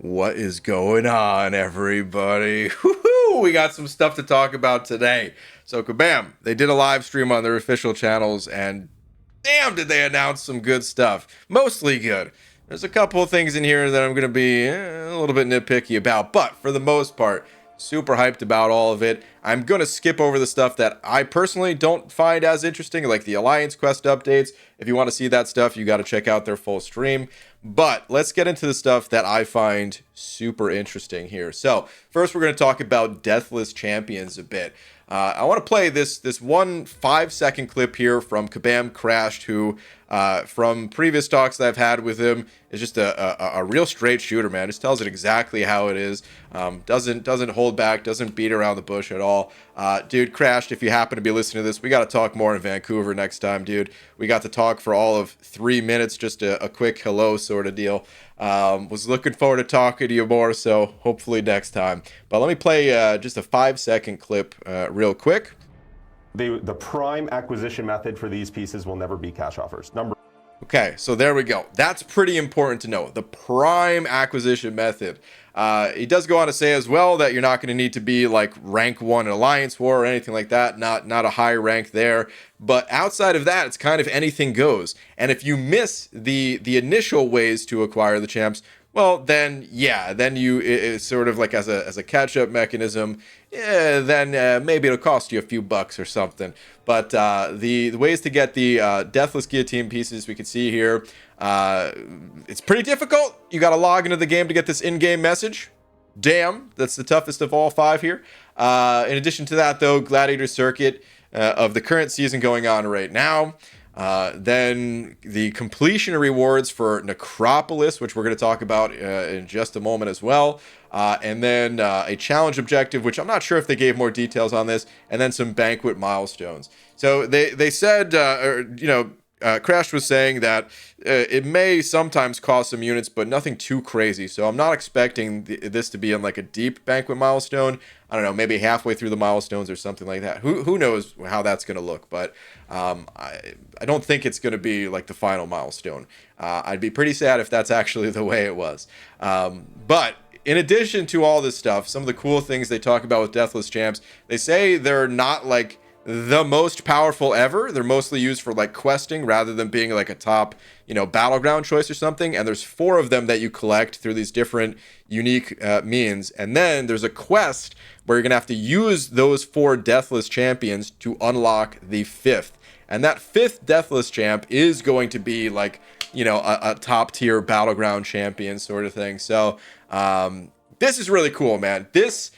What is going on, everybody? Woo-hoo! We got some stuff to talk about today. So, Kabam, they did a live stream on their official channels, and damn, did they announce some good stuff. Mostly good. There's a couple of things in here that I'm going to be a little bit nitpicky about, but for the most part, super hyped about all of it. I'm going to skip over the stuff that I personally don't find as interesting, like the Alliance Quest updates. If you want to see that stuff, you got to check out their full stream. But let's get into the stuff that I find super interesting here. So first, we're going to talk about Deathless Champions a bit. I want to play this one 5-second clip here from Kabam Crashed, who from previous talks that I've had with him is just a real straight shooter, man. Just tells it exactly how it is. Doesn't hold back, doesn't beat around the bush at all. Dude, Crashed, if you happen to be listening to this, we got to talk more in Vancouver next time, dude. We got to talk for all of 3 minutes, just a quick hello sort of deal. Was looking forward to talking to you more, so hopefully next time. But let me play just a 5-second clip real quick. The prime acquisition method for these pieces will never be cash offers. Okay, so there we go. That's pretty important to know. The prime acquisition method. He does go on to say as well that you're not going to need to be like rank 1 in Alliance War or anything like that. Not a high rank there. But outside of that, it's kind of anything goes. And if you miss the initial ways to acquire the champs, well, then, yeah, then it's sort of like as a catch-up mechanism, then maybe it'll cost you a few bucks or something. But the ways to get the Deathless Guillotine pieces, we can see here, it's pretty difficult. You got to log into the game to get this in-game message. Damn, that's the toughest of all 5 here. In addition to that, though, Gladiator Circuit of the current season going on right now. Then the completion rewards for NECROPOLIS, which we're going to talk about in just a moment as well. And then a challenge objective, which I'm not sure if they gave more details on this, and then some banquet milestones. So they said, Crash was saying that it may sometimes cost some units, but nothing too crazy. So I'm not expecting this to be in like a deep banquet milestone. I don't know, maybe halfway through the milestones or something like that. Who knows how that's going to look? But I don't think it's going to be like the final milestone. I'd be pretty sad if that's actually the way it was. But in addition to all this stuff, some of the cool things they talk about with Deathless Champs, they say they're not like the most powerful ever. They're mostly used for like questing rather than being like a top, battleground choice or something. And there's 4 of them that you collect through these different unique means. And then there's a quest where you're going to have to use those 4 Deathless Champions to unlock the 5th. And that 5th Deathless Champ is going to be like, a top tier battleground champion sort of thing. So this is really cool, man. This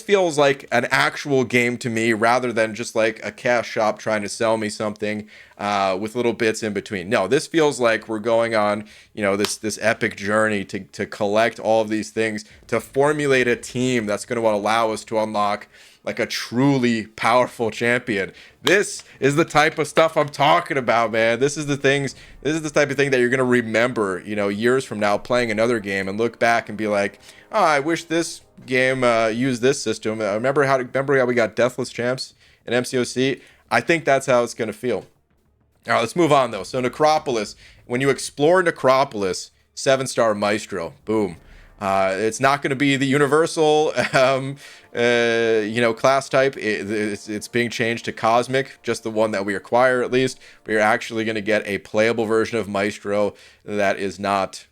feels like an actual game to me rather than just like a cash shop trying to sell me something with little bits in between. No, this feels like we're going on, this epic journey to collect all of these things, to formulate a team that's going to allow us to unlock like a truly powerful champion. This is the type of stuff I'm talking about, man. This is the type of thing that you're going to remember, years from now playing another game and look back and be like, oh, I wish this game used this system. Remember how we got Deathless Champs in MCOC? I think that's how it's going to feel. All right, let's move on though. So NECROPOLIS, when you explore NECROPOLIS, 7-star Maestro, boom. It's not going to be the universal, class type. It's being changed to Cosmic, just the one that we acquire at least. We are actually going to get a playable version of Maestro that is not,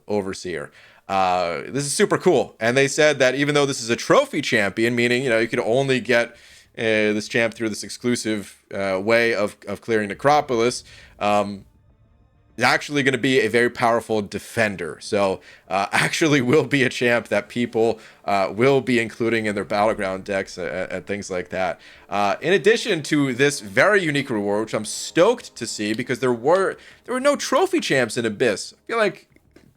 Overseer. This is super cool. And they said that even though this is a trophy champion, meaning, you can only get this champ through this exclusive way of clearing NECROPOLIS, is actually going to be a very powerful defender. So actually will be a champ that people will be including in their battleground decks and things like that. In addition to this very unique reward, which I'm stoked to see because there were no trophy champs in Abyss. I feel like,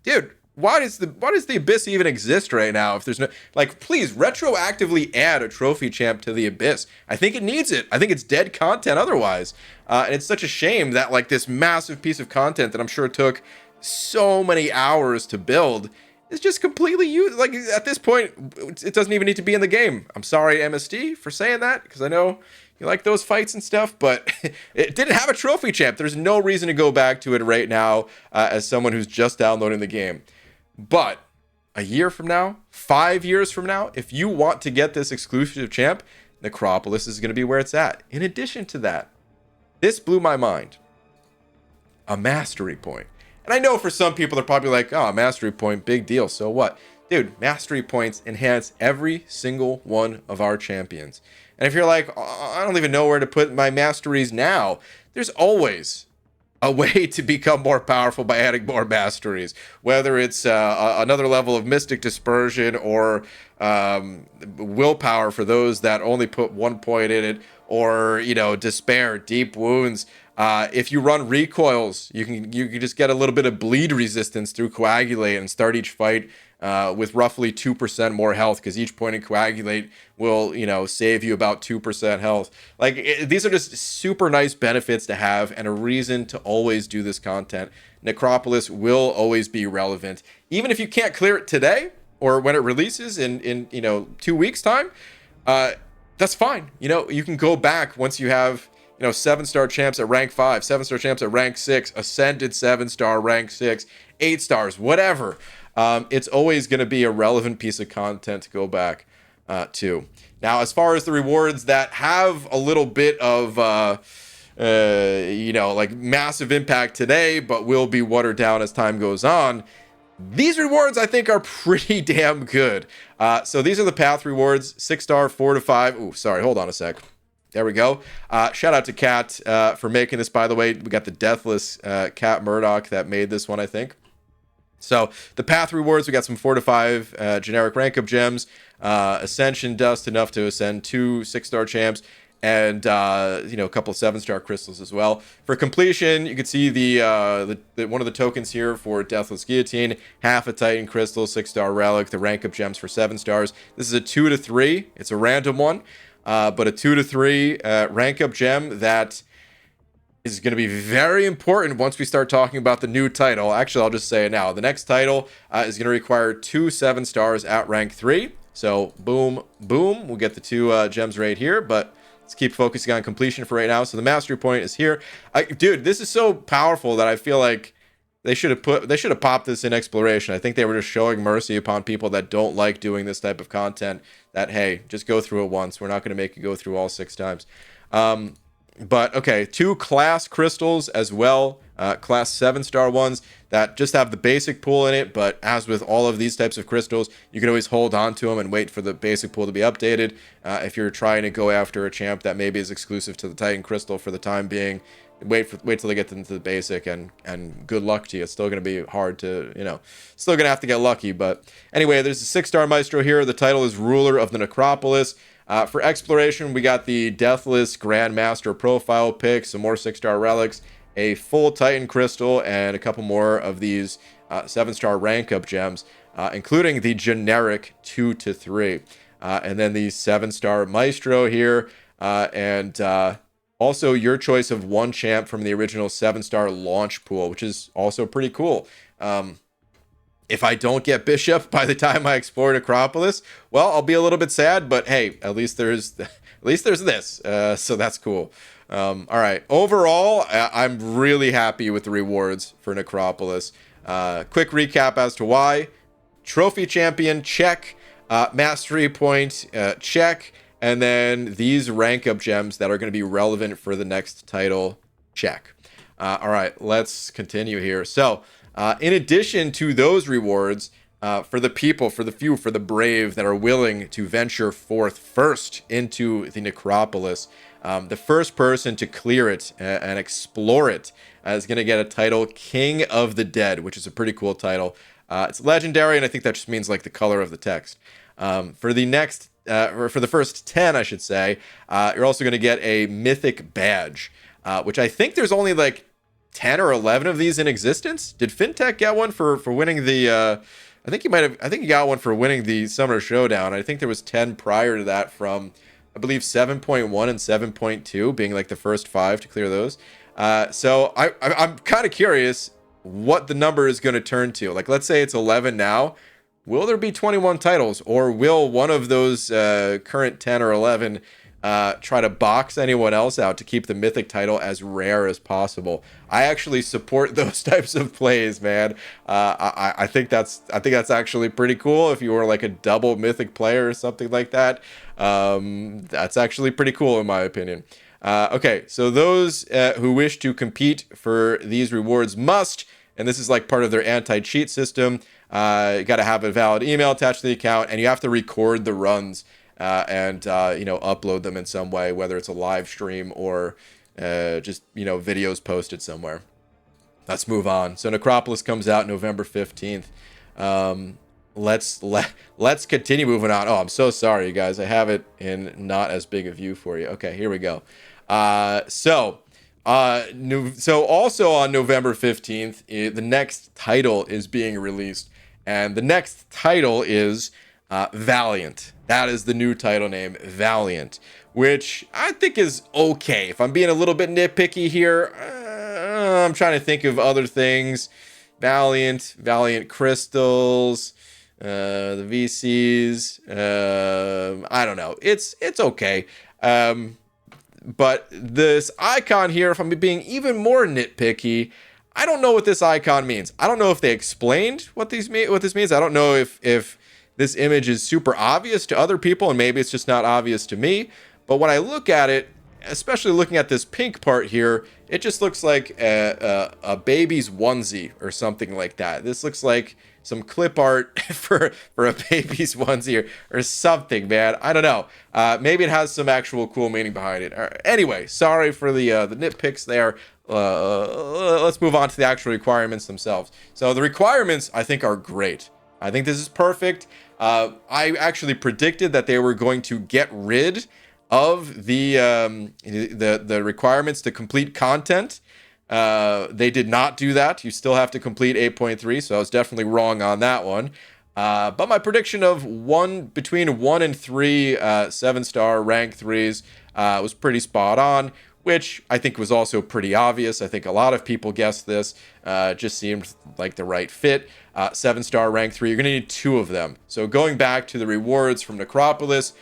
dude, why does the Abyss even exist right now if there's no, like, please retroactively add a trophy champ to the Abyss. I think it needs it. I think it's dead content otherwise. And it's such a shame that like this massive piece of content that I'm sure took so many hours to build is just completely used. Like at this point, it doesn't even need to be in the game. I'm sorry, MSD, for saying that, because I know you like those fights and stuff, but it didn't have a trophy champ. There's no reason to go back to it right now as someone who's just downloading the game. But a year from now, 5 years from now, if you want to get this exclusive champ, Necropolis is going to be where it's at. In addition to that, this blew my mind. A mastery point. And I know for some people, they're probably like, oh, mastery point, big deal. So what? Dude, mastery points enhance every single one of our champions. And if you're like, oh, I don't even know where to put my masteries now, there's always a way to become more powerful by adding more masteries, whether it's another level of mystic dispersion or willpower for those that only put 1 point in it, or despair, deep wounds. If you run recoils, you can just get a little bit of bleed resistance through coagulate and start each fight with roughly 2% more health, because each point in coagulate will save you about 2% health. Like these are just super nice benefits to have, and a reason to always do this content. Necropolis will always be relevant, even if you can't clear it today or when it releases in 2 weeks time. That's fine. You can go back once you have 7-star champs at rank 5, 7-star champs at rank 6, ascended 7-star rank 6, 8 stars, whatever. It's always going to be a relevant piece of content to go back to. Now, as far as the rewards that have a little bit of like massive impact today, but will be watered down as time goes on, these rewards I think are pretty damn good. So these are the path rewards: 6-star, 4 to 5. Ooh, sorry, hold on a sec. There we go. Shout out to Kat for making this, by the way. We got the Deathless Kat Murdoch that made this one, I think. So the path rewards, we got some 4 to 5 generic rank up gems, ascension dust, enough to ascend 2 6-star champs, and a couple of 7-star crystals as well. For completion, you can see the one of the tokens here for Deathless Guillotine, half a Titan crystal, 6-star relic, the rank up gems for 7 stars. This is a 2 to 3. It's a random one, but a 2 to 3 rank up gem that is going to be very important once we start talking about the new title. Actually, I'll just say it now. The next title is going to require 2 7 stars at rank 3. So boom, boom, we'll get the 2 gems right here, but let's keep focusing on completion for right now. So the mastery point is here. Dude, this is so powerful that I feel like they should have popped this in exploration. I think they were just showing mercy upon people that don't like doing this type of content, that, hey, just go through it once. We're not going to make you go through all 6 times. But okay, 2 class crystals as well, class 7-star ones that just have the basic pool in it. But as with all of these types of crystals, you can always hold on to them and wait for the basic pool to be updated. If you're trying to go after a champ that maybe is exclusive to the Titan crystal for the time being, wait till they get into the basic, and good luck to you. It's still going to be hard to, still going to have to get lucky. But anyway, there's a 6-star Maestro here. The title is Ruler of the Necropolis. For exploration, we got the Deathless Grandmaster profile pick, some more 6-star relics, a full Titan crystal, and a couple more of these 7-star rank up gems, including the generic 2 to 3. And then the 7-star Maestro here, and also your choice of 1 champ from the original 7-star launch pool, which is also pretty cool. If I don't get Bishop by the time I explore Necropolis, well, I'll be a little bit sad, but hey, at least there's this. So that's cool. All right. Overall, I'm really happy with the rewards for Necropolis. Quick recap as to why. Trophy champion, check. Mastery point, check. And then these rank up gems that are going to be relevant for the next title, check. All right, let's continue here. So, in addition to those rewards, for the people, for the few, for the brave that are willing to venture forth first into the Necropolis, the first person to clear it and explore it is going to get a title, King of the Dead, which is a pretty cool title. It's legendary, and I think that just means like the color of the text. For the next, or for the first 10, I should say, you're also going to get a mythic badge, which I think there's only like 10 or 11 of these in existence. Did FinTech get one for winning the I think he got one for winning the Summer Showdown. I think there was 10 prior to that from, I believe, 7.1 and 7.2 being like the first 5 to clear those. So I'm kind of curious what the number is going to turn to. Like, let's say it's 11 now. Will there be 21 titles, or will one of those current 10 or 11 try to box anyone else out to keep the mythic title as rare as possible. I actually support those types of plays, man. I think that's actually pretty cool. If you were like a double mythic player or something like that, that's actually pretty cool in my opinion. Okay, so those who wish to compete for these rewards must, and this is like part of their anti-cheat system, you got to have a valid email attached to the account, and you have to record the runs and upload them in some way, whether it's a live stream or just videos posted somewhere. Let's move on. So NECROPOLIS comes out November 15th. Let's continue moving on. Oh, I'm so sorry, you guys. I have it in not as big a view for you. Okay, here we go. So also on November 15th, the next title is being released, and the next title is Valiant. That is the new title name, Valiant, which I think is okay. If I'm being a little bit nitpicky here, I'm trying to think of other things. Valiant Crystals, the VCs. I don't know. It's okay. But this icon here, if I'm being even more nitpicky, I don't know what this icon means. I don't know if they explained what this means. I don't know if this image is super obvious to other people, and maybe it's just not obvious to me. But when I look at it, especially looking at this pink part here, it just looks like a baby's onesie or something like that. This looks like some clip art for a baby's onesie or something, man. I don't know. Maybe it has some actual cool meaning behind it. Anyway, sorry for the nitpicks there. Let's move on to the actual requirements themselves. So the requirements, I think, are great. I think this is perfect. I actually predicted that they were going to get rid of the requirements to complete content. They did not do that. You still have to complete 8.3, so I was definitely wrong on that one. But my prediction of between 1 and 3 7-star rank 3s was pretty spot on, which I think was also pretty obvious. I think a lot of people guessed this. Just seemed like the right fit. 7-star rank 3, you're going to need 2 of them. So going back to the rewards from NECROPOLIS,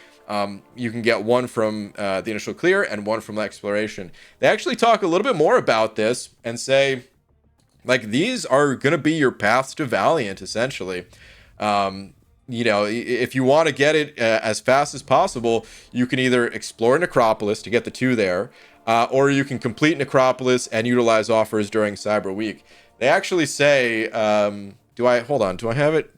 you can get 1 from the initial clear and 1 from the exploration. They actually talk a little bit more about this and say, like, these are going to be your paths to Valiant, essentially. If you want to get it as fast as possible, you can either explore NECROPOLIS to get the 2 there, or you can complete NECROPOLIS and utilize offers during Cyber Week. They actually say, hold on, do I have it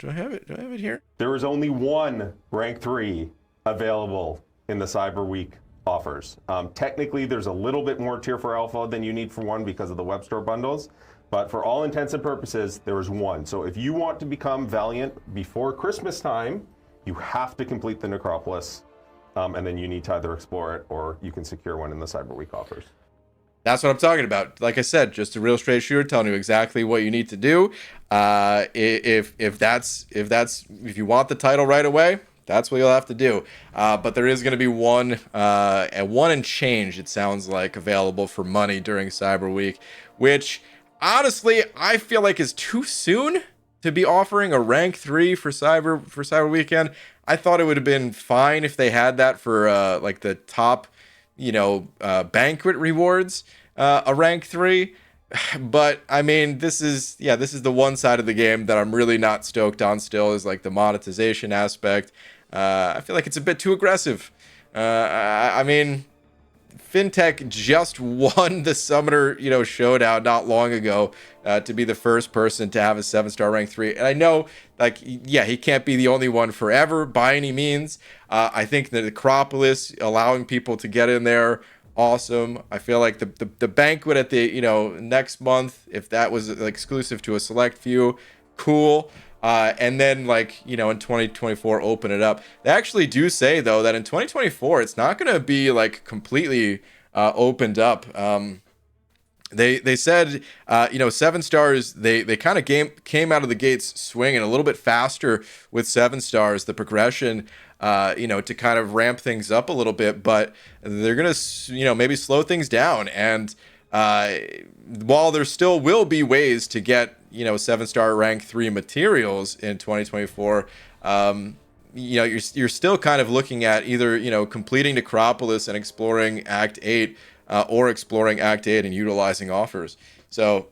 here? There is only 1 rank 3 available in the Cyber Week offers. Technically, there's a little bit more tier for alpha than you need for 1 because of the web store bundles, but for all intents and purposes, there is 1. So if you want to become Valiant before Christmas time, you have to complete the NECROPOLIS, and then you need to either explore it or you can secure 1 in the Cyber Week offers. That's what I'm talking about. Like I said, just a real straight shooter telling you exactly what you need to do. If you want the title right away, that's what you'll have to do. But there is going to be 1 and change, it sounds like, available for money during Cyber Week, which honestly I feel like is too soon to be offering a rank 3 for Cyber Weekend. I thought it would have been fine if they had that for like the top, banquet rewards, a rank 3. But I mean, this is the one side of the game that I'm really not stoked on still, is like the monetization aspect. I feel like it's a bit too aggressive. I mean, FinTech just won the Summoner, showdown not long ago to be the first person to have a 7-star rank 3. And I know, he can't be the only one forever by any means. I think that NECROPOLIS allowing people to get in there, awesome. I feel like the banquet at the next month, if that was exclusive to a select few, cool. And then in 2024 open it up. They actually do say though that in 2024 it's not going to be completely opened up. They said 7 stars, they kind of came out of the gates swinging a little bit faster with 7 stars, the progression to kind of ramp things up a little bit, but they're going to maybe slow things down. And while there still will be ways to get 7-star rank 3 materials in 2024, you're still kind of looking at either, completing Necropolis and exploring Act 8, or exploring Act 8 and utilizing offers. So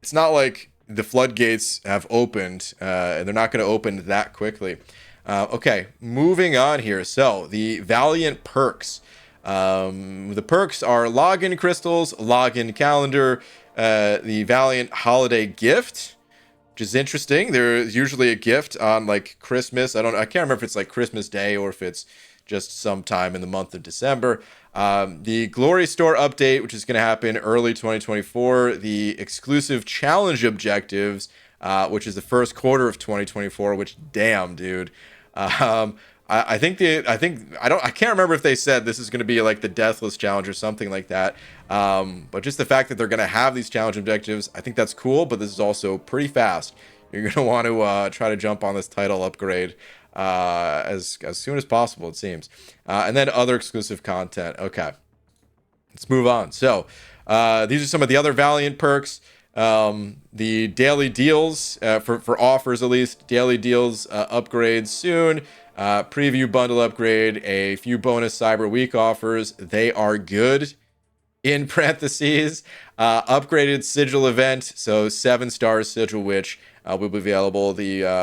it's not like the floodgates have opened, and they're not going to open that quickly. Okay, moving on here. So the Valiant Perks. The perks are login crystals, login calendar, the Valiant holiday gift, which is interesting. There's usually a gift on like Christmas. I can't remember if it's like Christmas Day or if it's just sometime in the month of December. The Glory Store update, which is going to happen early 2024. The exclusive challenge objectives, which is the first quarter of 2024. Which, damn, dude. I can't remember if they said this is going to be like the Deathless challenge or something like that. But just the fact that they're going to have these challenge objectives, I think that's cool. But this is also pretty fast. You're going to want to try to jump on this title upgrade as soon as possible, it seems. And then other exclusive content. Okay, let's move on. So these are some of the other Valiant perks. The daily deals, for offers at least, daily deals upgrades soon. Preview bundle upgrade, a few bonus Cyber Week offers. They are good. In parentheses, upgraded sigil event, so 7-star sigil, which will be available.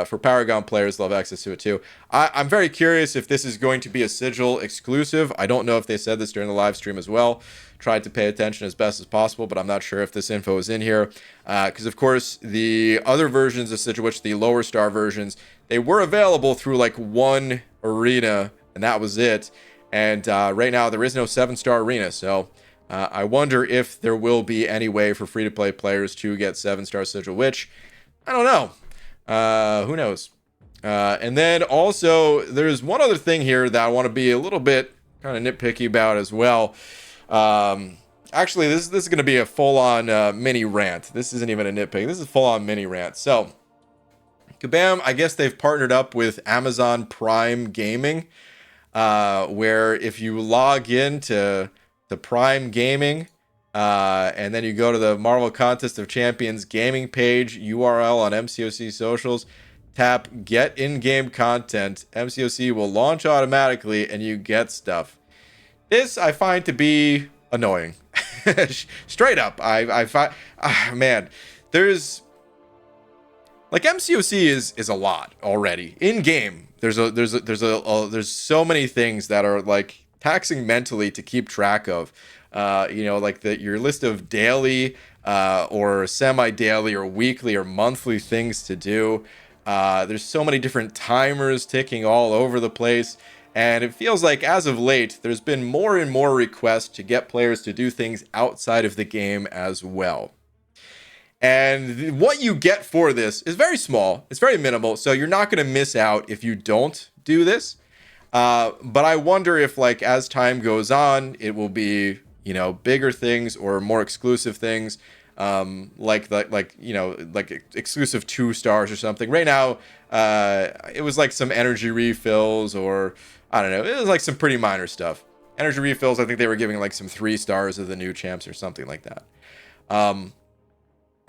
For Paragon players, they'll have access to it too. I'm very curious if this is going to be a sigil exclusive. I don't know if they said this during the live stream as well. Tried to pay attention as best as possible, but I'm not sure if this info is in here. Because, of course, the other versions of sigil, which the lower star versions, they were available through like one arena, and that was it. And right now, there is no 7-star arena, so I wonder if there will be any way for free-to-play players to get 7-star sigil, which, I don't know. Who knows? And then also, there's one other thing here that I want to be a little bit kind of nitpicky about as well. Actually, this is going to be a full-on mini rant. This isn't even a nitpick. This is a full-on mini rant. So, Kabam, I guess they've partnered up with Amazon Prime Gaming, where if you log into the Prime Gaming, and then you go to the Marvel Contest of Champions gaming page, URL on MCOC socials, tap Get In-Game Content. MCOC will launch automatically, and you get stuff. This I find to be annoying. Straight up, I find, man, there's like MCOC is a lot already in game. There's so many things that are like taxing mentally to keep track of. Like your list of daily or semi-daily or weekly or monthly things to do. There's so many different timers ticking all over the place. And it feels like as of late, there's been more and more requests to get players to do things outside of the game as well. And what you get for this is very small. It's very minimal. So you're not going to miss out if you don't do this. But I wonder if, like, as time goes on, it will be, bigger things or more exclusive things. Like exclusive 2 stars or something. Right now, it was like some energy refills, or I don't know. It was like some pretty minor stuff. Energy refills, I think they were giving like some 3 stars of the new champs or something like that.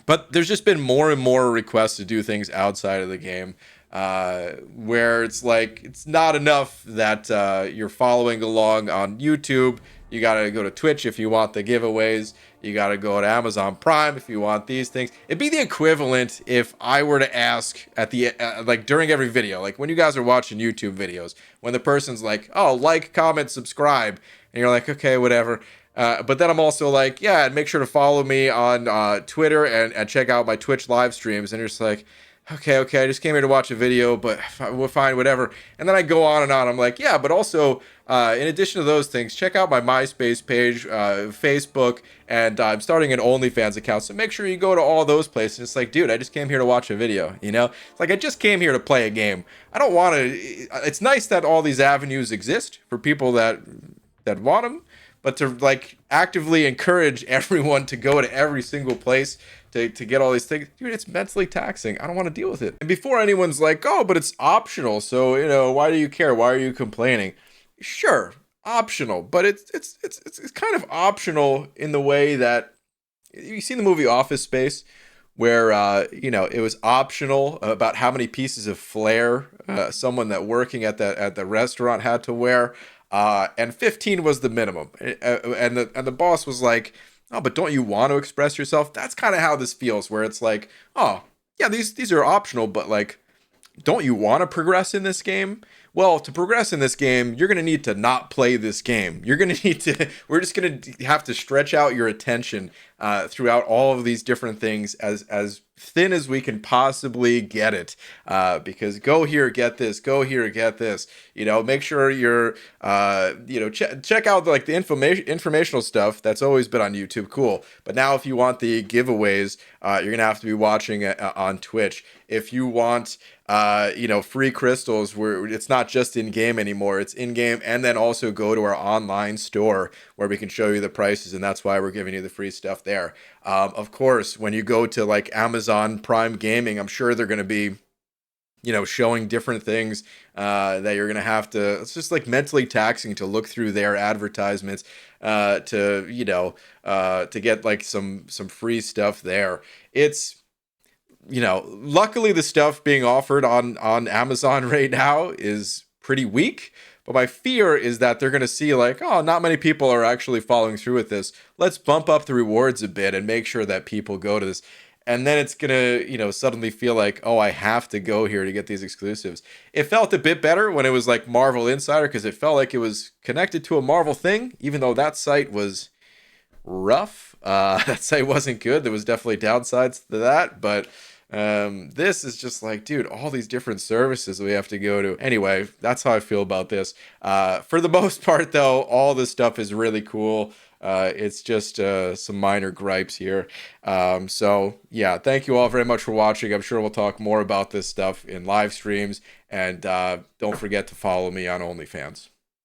But there's just been more and more requests to do things outside of the game, where it's like, it's not enough that you're following along on YouTube. You got to go to Twitch if you want the giveaways. You got to go to Amazon Prime if you want these things. It'd be the equivalent if I were to ask at the like during every video, like when you guys are watching YouTube videos, when the person's like, "Oh, like, comment, subscribe," and you're like, "Okay, whatever." But then I'm also like, "Yeah, and make sure to follow me on Twitter and check out my Twitch live streams." And you're just like, okay, I just came here to watch a video, but we'll fine, whatever. And then I go on and on. I'm like, yeah, but also, in addition to those things, check out my MySpace page, Facebook, and I'm starting an OnlyFans account. So make sure you go to all those places. It's like, dude, I just came here to watch a video, It's like, I just came here to play a game. I don't want to, it's nice that all these avenues exist for people that want them, but to like actively encourage everyone to go to every single place to get all these things, dude, it's mentally taxing. I don't want to deal with it. And before anyone's like, oh, but it's optional, so why do you care? Why are you complaining? Sure, optional, but it's kind of optional in the way that you see the movie Office Space, where it was optional about how many pieces of flair someone that working at the restaurant had to wear, and 15 was the minimum. And the boss was like, "Oh, but don't you want to express yourself?" That's kind of how this feels, where it's like, "Oh, yeah, these are optional, but like, don't you want to progress in this game?" Well, to progress in this game, you're going to need to not play this game. You're going to need to, we're just going to have to stretch out your attention throughout all of these different things as thin as we can possibly get it. Because go here, get this, go here, get this. Make sure you're, check out like the informational stuff that's always been on YouTube. Cool. But now if you want the giveaways, you're going to have to be watching on Twitch. If you want, free crystals, where it's not just in game anymore, it's in game, and then also go to our online store where we can show you the prices, and that's why we're giving you the free stuff there. Of course, when you go to like Amazon Prime Gaming, I'm sure they're going to be showing different things that you're gonna have to. It's just like mentally taxing to look through their advertisements to get like some free stuff there. It's luckily the stuff being offered on Amazon right now is pretty weak. But my fear is that they're going to see like, oh, not many people are actually following through with this. Let's bump up the rewards a bit and make sure that people go to this. And then it's going to, suddenly feel like, oh, I have to go here to get these exclusives. It felt a bit better when it was like Marvel Insider, because it felt like it was connected to a Marvel thing, even though that site was rough. That site wasn't good. There was definitely downsides to that. But this is just like, dude, all these different services we have to go to. Anyway, that's how I feel about this. For the most part, though, all this stuff is really cool. It's just some minor gripes here. So yeah, thank you all very much for watching. I'm sure we'll talk more about this stuff in live streams, and don't forget to follow me on OnlyFans.